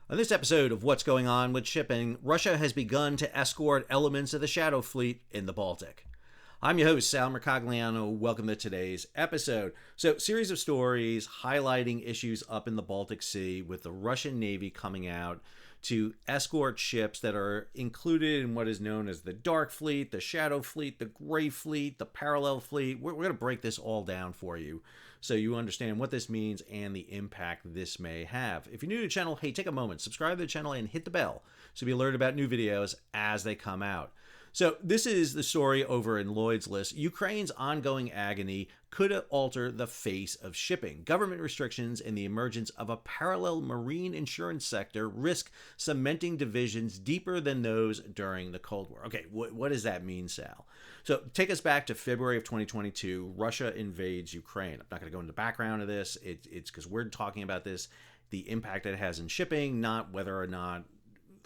On this episode of What's Going On with Shipping, Russia has begun to escort elements of the Shadow Fleet in the Baltic. I'm your host, Sal Mercogliano. Welcome to today's episode. Series of stories highlighting issues up in the Baltic Sea with the Russian Navy coming out to escort ships that are included in what is known as the Dark Fleet, the Shadow Fleet, the Gray Fleet, the Parallel Fleet. We're going to break this all down for you so you understand what this means and the impact this may have. If you're new to the channel, hey, take a moment, subscribe to the channel and hit the bell so you'll be alerted about new videos as they come out. So this is the story over in Lloyd's List. Ukraine's ongoing agony could alter the face of shipping. Government restrictions and the emergence of a parallel marine insurance sector risk cementing divisions deeper than those during the Cold War. Okay, what does that mean, Sal? So take us back to February of 2022. Russia invades Ukraine. I'm not going to go into the background of this. It's because we're talking about this, the impact it has in shipping, not whether or not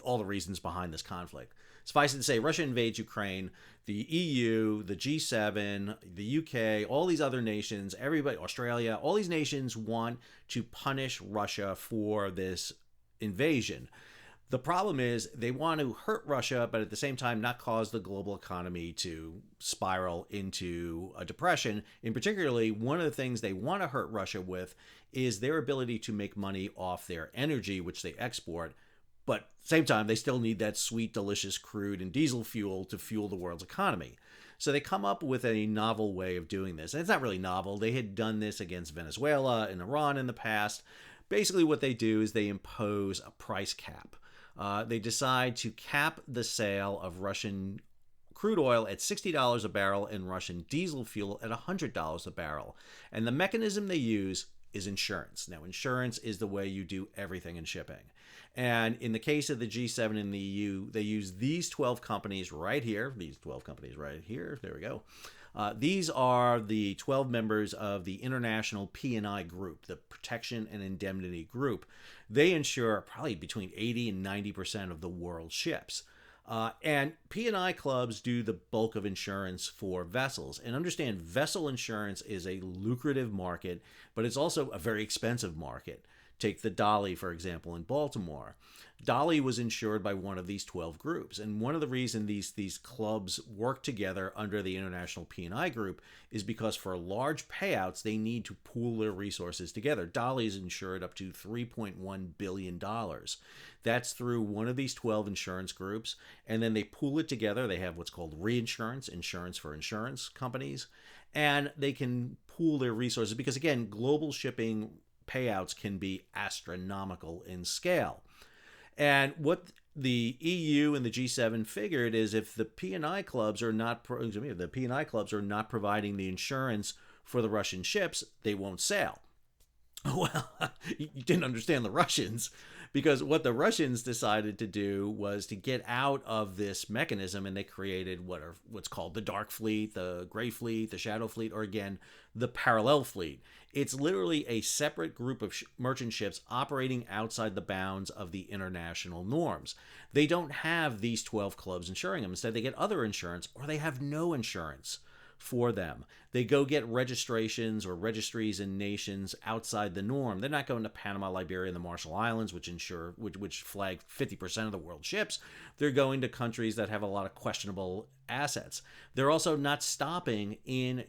all the reasons behind this conflict. Suffice it to say, Russia invades Ukraine. The EU, the G7, the UK, all these other nations, everybody, Australia, all these nations want to punish Russia for this invasion. The problem is they want to hurt Russia, but at the same time not cause the global economy to spiral into a depression. In particularly, one of the things they want to hurt Russia with is their ability to make money off their energy, which they export. But at the same time, they still need that sweet, delicious crude and diesel fuel to fuel the world's economy. So they come up with a novel way of doing this. And it's not really novel. They had done this against Venezuela and Iran in the past. Basically, what they do is they impose a price cap. They decide to cap the sale of Russian crude oil at $60 a barrel and Russian diesel fuel at $100 a barrel. And the mechanism they use is insurance. Now, insurance is the way you do everything in shipping. And in the case of the G7 and the EU, they use these 12 companies right here. There we go. These are the 12 members of the International P&I Group, the Protection and Indemnity Group. They insure probably between 80 and 90% of the world's ships. And P&I clubs do the bulk of insurance for vessels. And understand, vessel insurance is a lucrative market, but it's also a very expensive market. Take the Dolly, for example, in Baltimore. Dolly was insured by one of these 12 groups. And one of the reasons these clubs work together under the International P&I Group is because for large payouts, they need to pool their resources together. Dolly is insured up to $3.1 billion. That's through one of these 12 insurance groups. And then they pool it together. They have what's called reinsurance, insurance for insurance companies. And they can pool their resources because, again, global shipping payouts can be astronomical in scale. And what the EU and the G7 figured is if the P&I clubs are not providing the insurance for the Russian ships, they won't sail. Well, you didn't understand the Russians, because what the Russians decided to do was to get out of this mechanism, and they created what's called the Dark Fleet, the Gray Fleet, the Shadow Fleet, or again, the Parallel Fleet. It's literally a separate group of merchant ships operating outside the bounds of the international norms. They don't have these 12 clubs insuring them. Instead, they get other insurance, or they have no insurance for them. They go get registrations or registries in nations outside the norm. They're not going to Panama, Liberia, and the Marshall Islands, which flag 50% of the world's ships. They're going to countries that have a lot of questionable assets. They're also not stopping in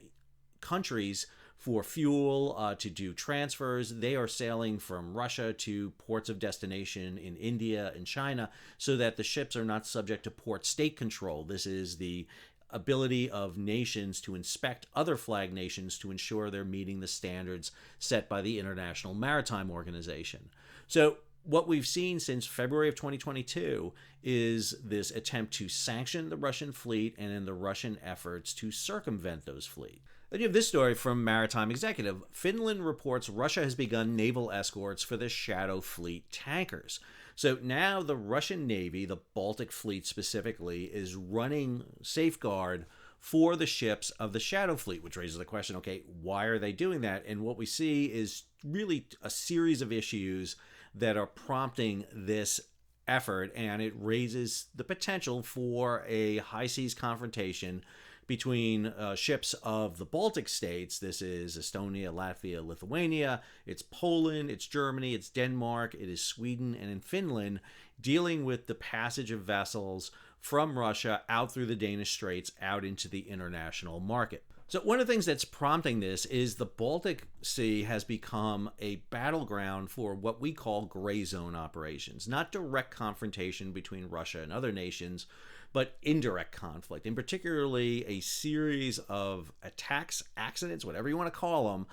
countries for fuel, to do transfers. They are sailing from Russia to ports of destination in India and China so that the ships are not subject to port state control. This is the ability of nations to inspect other flag nations to ensure they're meeting the standards set by the International Maritime Organization. So what we've seen since February of 2022 is this attempt to sanction the Russian fleet and in the Russian efforts to circumvent those fleets. Then you have this story from Maritime Executive. Finland reports Russia has begun naval escorts for the Shadow Fleet tankers. So now the Russian Navy, the Baltic Fleet specifically, is running safeguard for the ships of the Shadow Fleet, which raises the question, okay, why are they doing that? And what we see is really a series of issues that are prompting this effort, and it raises the potential for a high seas confrontation between ships of the Baltic states. This is Estonia, Latvia, Lithuania. It's Poland, it's Germany, it's Denmark, it is Sweden, and in Finland, dealing with the passage of vessels from Russia out through the Danish Straits out into the international market. So one of the things that's prompting this is the Baltic Sea has become a battleground for what we call gray zone operations, not direct confrontation between Russia and other nations, but indirect conflict, and particularly a series of attacks, accidents, whatever you want to call them,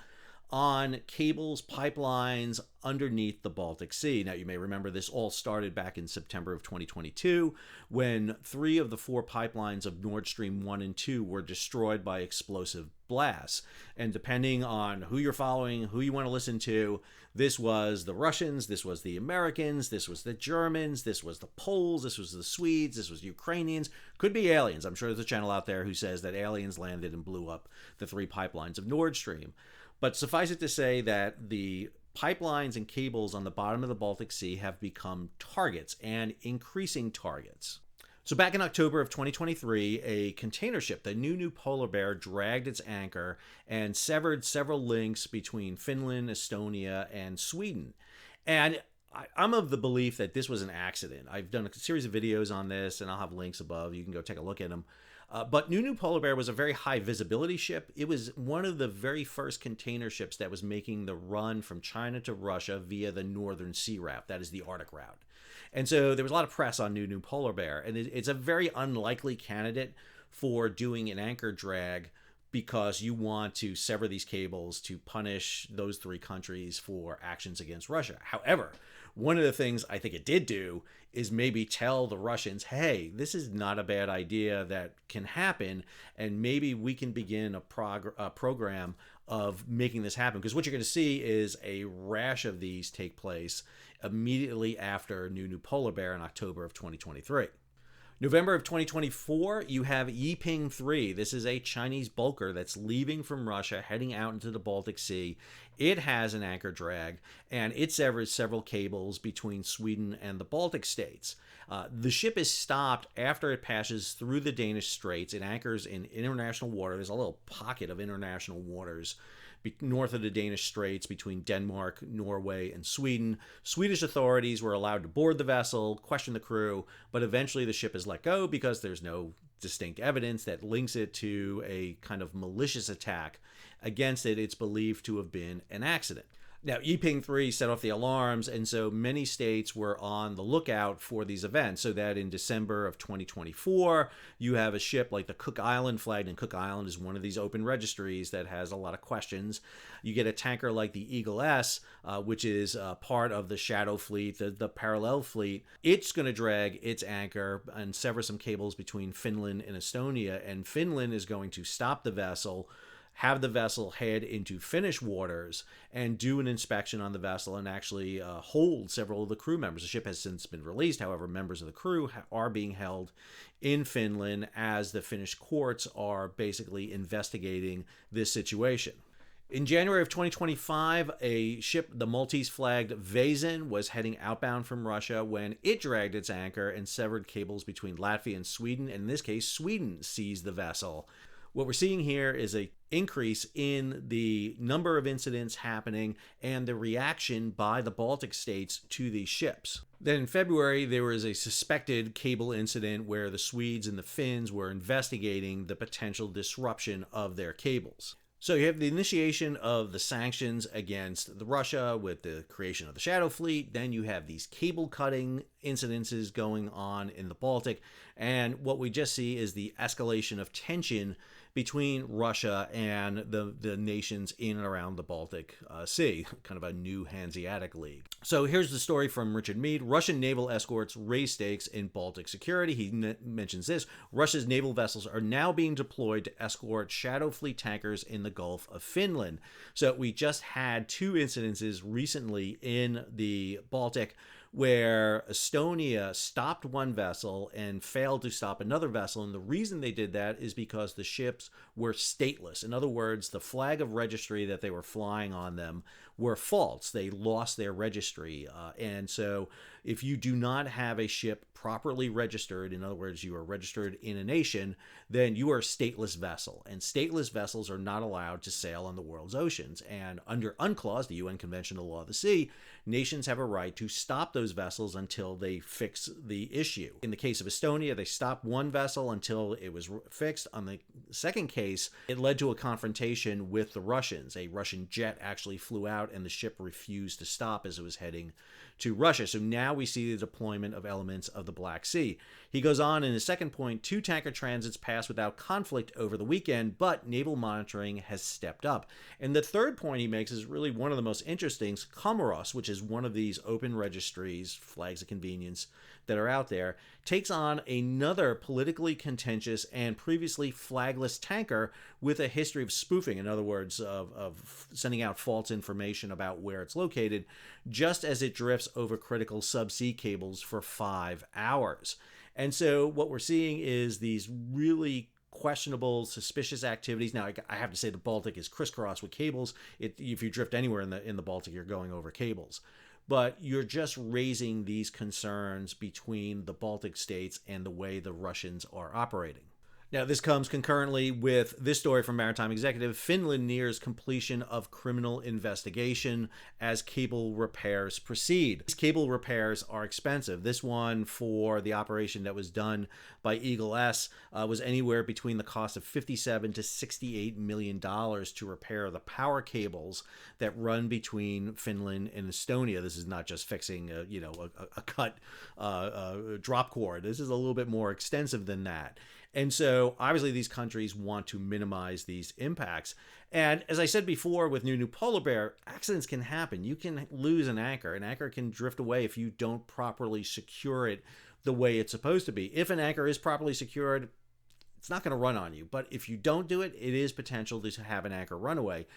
on cables, pipelines underneath the Baltic Sea. Now, you may remember this all started back in September of 2022 when 3 of the 4 pipelines of Nord Stream 1 and 2 were destroyed by explosive blasts. And depending on who you're following, who you want to listen to, this was the Russians, this was the Americans, this was the Germans, this was the Poles, this was the Swedes, this was Ukrainians, could be aliens. I'm sure there's a channel out there who says that aliens landed and blew up the 3 pipelines of Nord Stream. But suffice it to say that the pipelines and cables on the bottom of the Baltic Sea have become targets, and increasing targets. So back in October of 2023, a container ship, the New Polar Bear, dragged its anchor and severed several links between Finland, Estonia, and Sweden. And I'm of the belief that this was an accident. I've done a series of videos on this, and I'll have links above. You can go take a look at them. But New Polar Bear was a very high visibility ship. It was one of the very first container ships that was making the run from China to Russia via the Northern Sea Route. That is the Arctic route. And so there was a lot of press on New Polar Bear. And it's a very unlikely candidate for doing an anchor drag because you want to sever these cables to punish those 3 countries for actions against Russia. However, one of the things I think it did do is maybe tell the Russians, hey, this is not a bad idea that can happen, and maybe we can begin a program of making this happen. Because what you're going to see is a rash of these take place immediately after New Polar Bear in October of 2023. November of 2024, you have Yiping 3. This is a Chinese bulker that's leaving from Russia, heading out into the Baltic Sea. It has an anchor drag, and it severs several cables between Sweden and the Baltic states. The ship is stopped after it passes through the Danish Straits. It anchors in international water. There's a little pocket of international waters north of the Danish Straits between Denmark, Norway, and Sweden. Swedish authorities were allowed to board the vessel, question the crew, but eventually the ship is let go because there's no distinct evidence that links it to a kind of malicious attack against it. It's believed to have been an accident. Now, Yiping 3 set off the alarms, and so many states were on the lookout for these events, so that in December of 2024, you have a ship like the Cook Island flagged, and Cook Island is one of these open registries that has a lot of questions. You get a tanker like the Eagle S, which is part of the Shadow Fleet, the parallel fleet. It's going to drag its anchor and sever some cables between Finland and Estonia, and Finland is going to stop the vessel, have the vessel head into Finnish waters, and do an inspection on the vessel and actually hold several of the crew members. The ship has since been released. However, members of the crew are being held in Finland as the Finnish courts are basically investigating this situation. In January of 2025, a ship, the Maltese-flagged Vows, was heading outbound from Russia when it dragged its anchor and severed cables between Latvia and Sweden. And in this case, Sweden seized the vessel. What we're seeing here is an increase in the number of incidents happening and the reaction by the Baltic states to these ships. Then in February, there was a suspected cable incident where the Swedes and the Finns were investigating the potential disruption of their cables. So you have the initiation of the sanctions against Russia with the creation of the Shadow Fleet. Then you have these cable cutting incidences going on in the Baltic. And what we just see is the escalation of tension between Russia and the nations in and around the Baltic Sea, kind of a new Hanseatic League. So here's the story from Richard Mead. Russian naval escorts raise stakes in Baltic security. He mentions this. Russia's naval vessels are now being deployed to escort Shadow Fleet tankers in the Gulf of Finland. So we just had 2 incidences recently in the Baltic where Estonia stopped one vessel and failed to stop another vessel. And the reason they did that is because the ships were stateless. In other words, the flag of registry that they were flying on them were false. They lost their registry. And so if you do not have a ship properly registered, in other words, you are registered in a nation, then you are a stateless vessel. And stateless vessels are not allowed to sail on the world's oceans. And under UNCLOS, the UN Convention on the Law of the Sea, nations have a right to stop those vessels until they fix the issue. In the case of Estonia, they stopped one vessel until it was fixed. On the second case, it led to a confrontation with the Russians. A Russian jet actually flew out and the ship refused to stop as it was heading to Russia. So now we see the deployment of elements of the Black Sea. He goes on in his second point, 2 tanker transits passed without conflict over the weekend, but naval monitoring has stepped up. And the third point he makes is really one of the most interesting. Comoros, which is one of these open registries, flags of convenience, that are out there, takes on another politically contentious and previously flagless tanker with a history of spoofing, in other words, of sending out false information about where it's located, just as it drifts over critical subsea cables for 5 hours. And so what we're seeing is these really questionable, suspicious activities. Now, I have to say the Baltic is crisscrossed with cables. If you drift anywhere in the Baltic, you're going over cables. But you're just raising these concerns between the Baltic states and the way the Russians are operating. Now, this comes concurrently with this story from Maritime Executive. Finland nears completion of criminal investigation as cable repairs proceed. These cable repairs are expensive. This one, for the operation that was done by Eagle S, was anywhere between the cost of $57 to $68 million to repair the power cables that run between Finland and Estonia. This is not just fixing a cut drop cord. This is a little bit more extensive than that. And so obviously these countries want to minimize these impacts. And as I said before with New Polar Bear, accidents can happen. You can lose an anchor. An anchor can drift away if you don't properly secure it the way it's supposed to be. If an anchor is properly secured, it's not going to run on you. But if you don't do it, it is potential to have an anchor run away.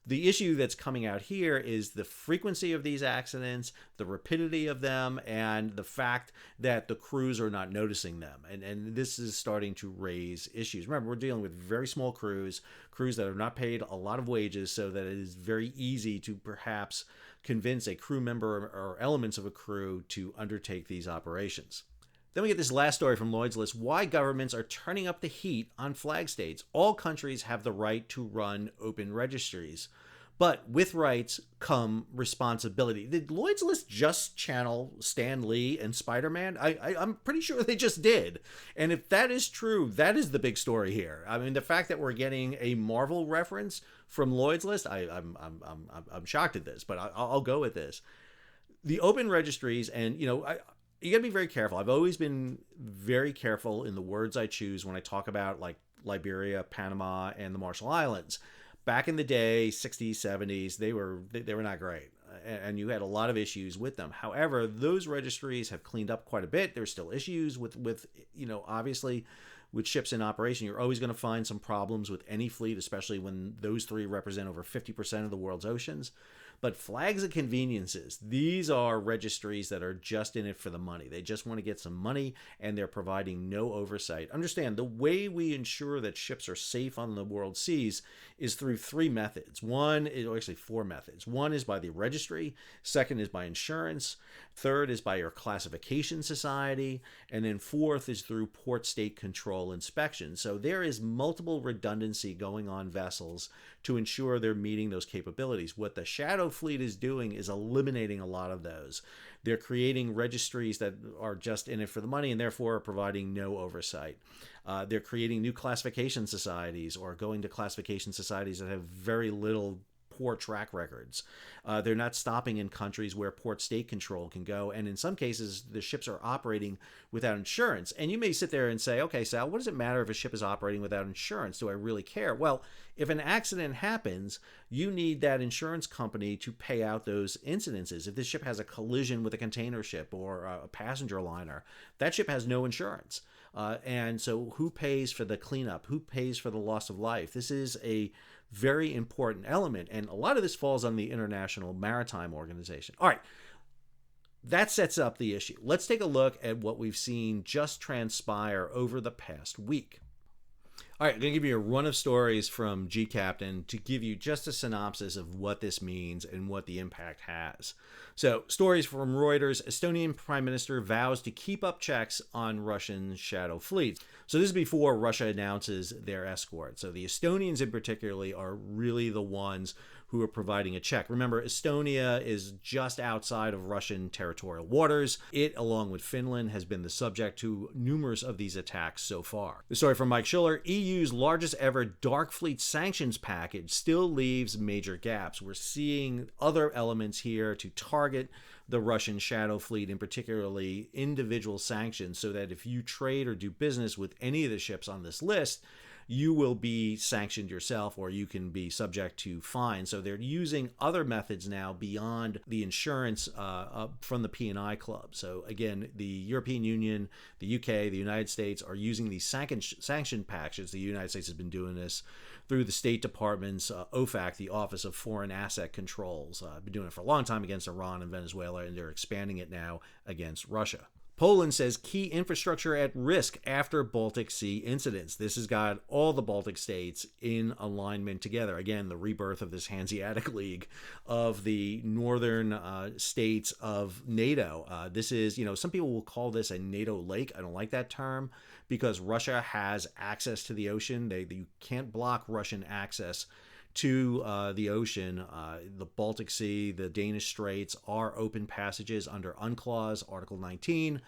The issue that's coming out here is the frequency of these accidents, the rapidity of them, and the fact that the crews are not noticing them. And this is starting to raise issues. Remember, we're dealing with very small crews that are not paid a lot of wages, so that it is very easy to perhaps convince a crew member or elements of a crew to undertake these operations. Then we get this last story from Lloyd's List, why governments are turning up the heat on flag states. All countries have the right to run open registries, but with rights come responsibility. Did Lloyd's List just channel Stan Lee and Spider-Man? I'm pretty sure they just did. And if that is true, that is the big story here. I mean, the fact that we're getting a Marvel reference from Lloyd's List, I'm shocked at this, but I'll go with this. The open registries, and you gotta be very careful. I've always been very careful in the words I choose when I talk about like Liberia, Panama, and the Marshall Islands. Back in the day, 60s, 70s, they were not great, and you had a lot of issues with them. However, those registries have cleaned up quite a bit. There's still issues with obviously with ships in operation. You're always going to find some problems with any fleet, especially when those three represent over 50% of the world's oceans. But flags of conveniences, these are registries that are just in it for the money. They just want to get some money, and they're providing no oversight. Understand, the way we ensure that ships are safe on the world seas is through 3 methods. Actually 4 methods. One is by the registry. Second is by insurance. Third is by your classification society. And then fourth is through port state control inspection. So there is multiple redundancy going on vessels to ensure they're meeting those capabilities. What the Shadow Fleet is doing is eliminating a lot of those. They're creating registries that are just in it for the money and therefore are providing no oversight. They're creating new classification societies or going to classification societies that have very little poor track records. They're not stopping in countries where port state control can go. And in some cases, the ships are operating without insurance. And you may sit there and say, okay, Sal, what does it matter if a ship is operating without insurance? Do I really care? Well, if an accident happens, you need that insurance company to pay out those incidences. If this ship has a collision with a container ship or a passenger liner, that ship has no insurance. And so who pays for the cleanup? Who pays for the loss of life? This is a very important element. And a lot of this falls on the International Maritime Organization. All right. That sets up the issue. Let's take a look at what we've seen just transpire over the past week. All right, I'm going to give you a run of stories from G Captain to give you just a synopsis of what this means and what the impact has. So, stories from Reuters: Estonian Prime Minister vows to keep up checks on Russian shadow fleets. So, this is before Russia announces their escort. So, the Estonians in particular are really the ones who are providing a check. Remember, Estonia is just outside of Russian territorial waters. It, along with Finland, has been the subject to numerous of these attacks so far. The story from Mike Schiller: EU's largest ever dark fleet sanctions package still leaves major gaps. We're seeing other elements here to target the Russian shadow fleet, and particularly individual sanctions, so that if you trade or do business with any of the ships on this list, you will be sanctioned yourself, or you can be subject to fines. So they're using other methods now beyond the insurance from the P&I club. So again, the European Union, the UK, the United States are using these sanction packages. The United States has been doing this through the State Department's OFAC, the Office of Foreign Asset Controls. Been doing it for a long time against Iran and Venezuela, and they're expanding it now against Russia. Poland says key infrastructure at risk after Baltic Sea incidents. This has got all the Baltic states in alignment together. Again, the rebirth of this Hanseatic League of the northern states of NATO. This is, some people will call this a NATO lake. I don't like that term because Russia has access to the ocean. You can't block Russian access to the ocean. The Baltic Sea, the Danish Straits are open passages under UNCLOS, Article 19.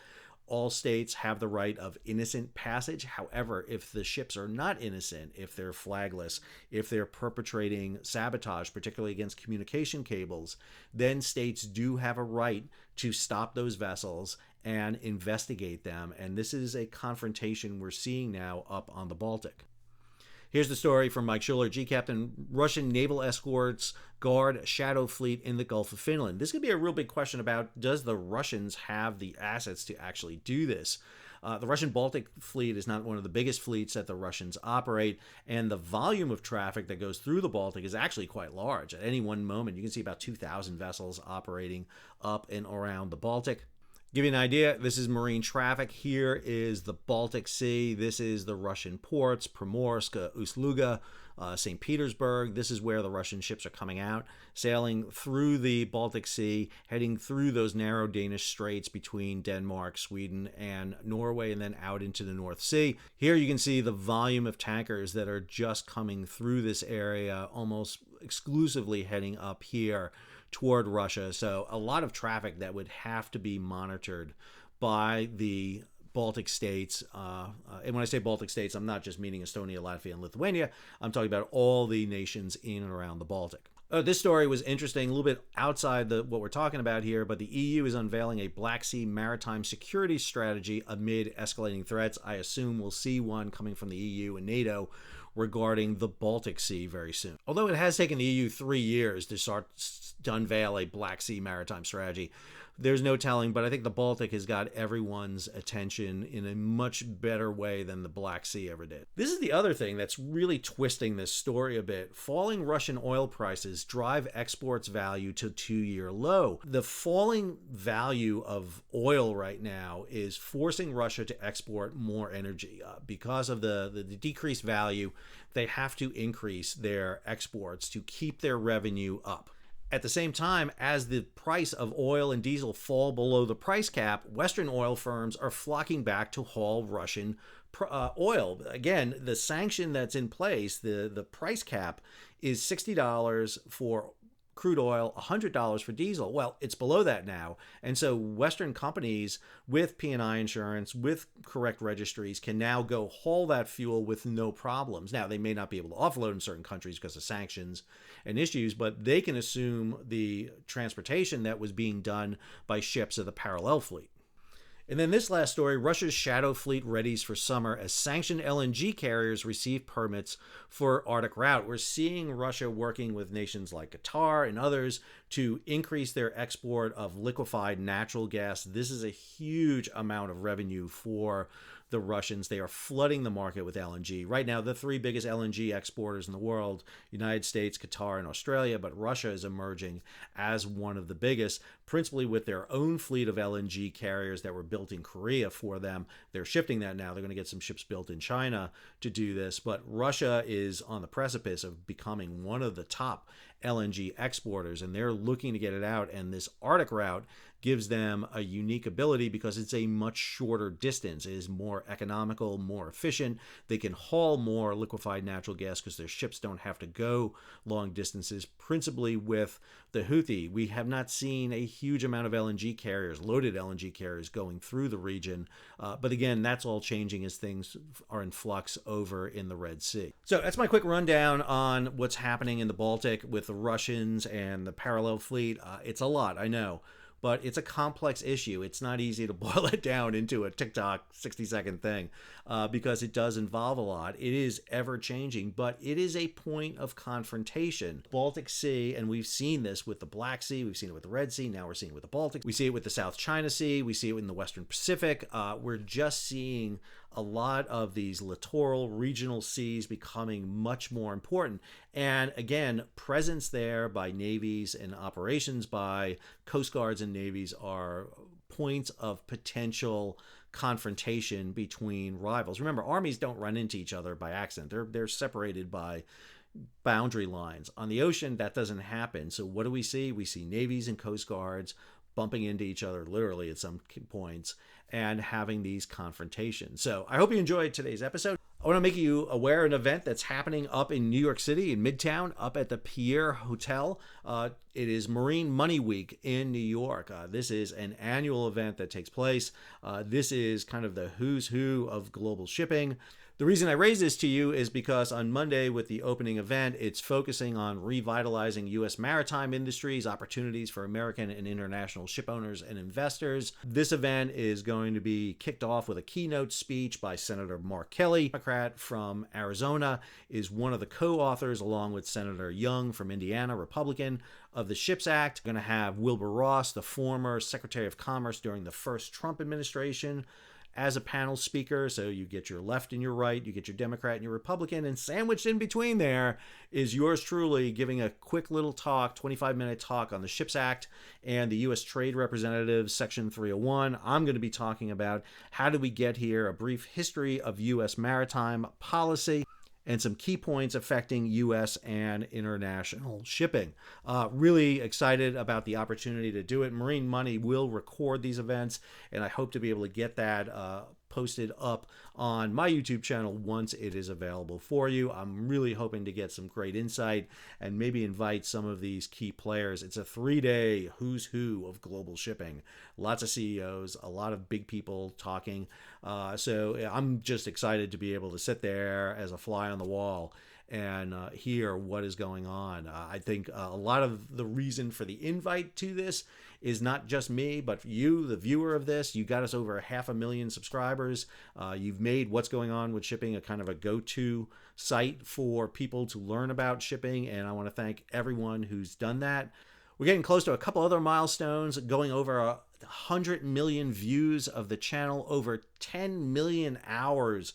All states have the right of innocent passage. However, if the ships are not innocent, if they're flagless, if they're perpetrating sabotage, particularly against communication cables, then states do have a right to stop those vessels and investigate them. And this is a confrontation we're seeing now up on the Baltic. Here's the story from Mike Schiller: G Captain, Russian naval escorts guard a shadow fleet in the Gulf of Finland. This could be a real big question about, does the Russians have the assets to actually do this? The Russian Baltic fleet is not one of the biggest fleets that the Russians operate, and the volume of traffic that goes through the Baltic is actually quite large. At any one moment, you can see about 2,000 vessels operating up and around the Baltic. Give you an idea, this is marine traffic. Here is the Baltic Sea. This is the Russian ports: Primorsk, Ust-Luga, St. Petersburg. This is where the Russian ships are coming out, sailing through the Baltic Sea, heading through those narrow Danish straits between Denmark, Sweden, and Norway, and then out into the North Sea. Here you can see the volume of tankers that are just coming through this area, almost exclusively heading up here toward Russia. So a lot of traffic that would have to be monitored by the Baltic states. And when I say Baltic states, I'm not just meaning Estonia, Latvia, and Lithuania. I'm talking about all the nations in and around the Baltic. This story was interesting, a little bit outside what we're talking about here, but the EU is unveiling a Black Sea maritime security strategy amid escalating threats. I assume we'll see one coming from the EU and NATO regarding the Baltic Sea very soon. Although it has taken the EU 3 years to unveil a Black Sea maritime strategy, there's no telling, but I think the Baltic has got everyone's attention in a much better way than the Black Sea ever did. This is the other thing that's really twisting this story a bit. Falling Russian oil prices drive exports value to 2-year low. The falling value of oil right now is forcing Russia to export more energy. Because of the decreased value, they have to increase their exports to keep their revenue up. At the same time, as the price of oil and diesel fall below the price cap, Western oil firms are flocking back to haul Russian oil. Again, the sanction that's in place, the price cap, is $60 for crude oil, $100 for diesel. Well, it's below that now. And so Western companies with P&I insurance, with correct registries, can now go haul that fuel with no problems. Now, they may not be able to offload in certain countries because of sanctions and issues, but they can assume the transportation that was being done by ships of the parallel fleet. And then this last story: Russia's shadow fleet readies for summer as sanctioned LNG carriers receive permits for Arctic route. We're seeing Russia working with nations like Qatar and others to increase their export of liquefied natural gas. This is a huge amount of revenue for the Russians. They are flooding the market with LNG. Right now, the three biggest LNG exporters in the world, United States, Qatar, and Australia, but Russia is emerging as one of the biggest, principally with their own fleet of LNG carriers that were built in Korea for them. They're shifting that now. They're going to get some ships built in China to do this, but Russia is on the precipice of becoming one of the top LNG exporters, and they're looking to get it out, and this Arctic route gives them a unique ability because it's a much shorter distance. It is more economical, more efficient. They can haul more liquefied natural gas because their ships don't have to go long distances. Principally with the Houthi, we have not seen a huge amount of LNG carriers, loaded LNG carriers, going through the region. But again, that's all changing as things are in flux over in the Red Sea. So that's my quick rundown on what's happening in the Baltic with the Russians and the parallel fleet. It's a lot, I know, but it's a complex issue. It's not easy to boil it down into a TikTok 60-second thing because it does involve a lot. It is ever changing, but it is a point of confrontation. Baltic Sea, and we've seen this with the Black Sea, we've seen it with the Red Sea, now we're seeing it with the Baltic. We see it with the South China Sea, we see it in the Western Pacific. We're just seeing a lot of these littoral regional seas becoming much more important. And again, presence there by navies and operations by coast guards and navies are points of potential confrontation between rivals. Remember, armies don't run into each other by accident. They're separated by boundary lines. On the ocean, that doesn't happen. So what do we see? We see navies and coast guards bumping into each other literally at some points and having these confrontations. So I hope you enjoyed today's episode. I want to make you aware of an event that's happening up in New York City, in Midtown, up at the Pierre Hotel. It is Marine Money Week in New York. This is an annual event that takes place. This is kind of the who's who of global shipping. The reason I raise this to you is because on Monday with the opening event, it's focusing on revitalizing U.S. maritime industries, opportunities for American and international ship owners and investors. This event is going to be kicked off with a keynote speech by Senator Mark Kelly. Democrat from Arizona is one of the co-authors, along with Senator Young from Indiana, Republican, of the SHIPS Act. We're going to have Wilbur Ross, the former Secretary of Commerce during the first Trump administration, as a panel speaker. So you get your left and your right, you get your Democrat and your Republican, and sandwiched in between there is yours truly giving a quick little talk, 25-minute talk on the SHIPS Act and the U.S. Trade Representatives, Section 301. I'm going to be talking about how did we get here, a brief history of U.S. maritime policy, and some key points affecting U.S. and international shipping. Really excited about the opportunity to do it. Marine Money will record these events, and I hope to be able to get that posted up on my YouTube channel once it is available for you. I'm really hoping to get some great insight and maybe invite some of these key players. It's a 3-day who's who of global shipping. Lots of CEOs, a lot of big people talking. So I'm just excited to be able to sit there as a fly on the wall and hear what is going on. I think a lot of the reason for the invite to this is not just me, but you, the viewer of this. You got us over 500,000 subscribers. You've made what's going on with shipping a kind of a go-to site for people to learn about shipping, and I want to thank everyone who's done that. We're getting close to a couple other milestones, going over 100 million views of the channel, over 10 million hours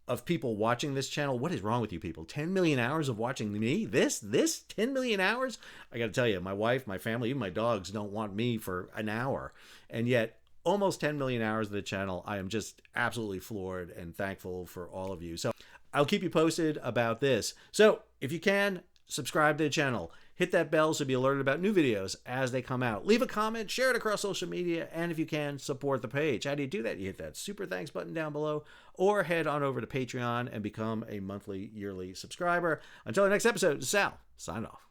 of people watching this channel. What is wrong with you people? 10 million hours of watching me? This 10 million hours? I got to tell you, my wife, my family, even my dogs don't want me for an hour. And yet almost 10 million hours of the channel. I am just absolutely floored and thankful for all of you. So I'll keep you posted about this. So if you can, subscribe to the channel. Hit that bell so you'll be alerted about new videos as they come out. Leave a comment, share it across social media, and if you can, support the page. How do you do that? You hit that super thanks button down below, or head on over to Patreon and become a monthly, yearly subscriber. Until the next episode, Sal, sign off.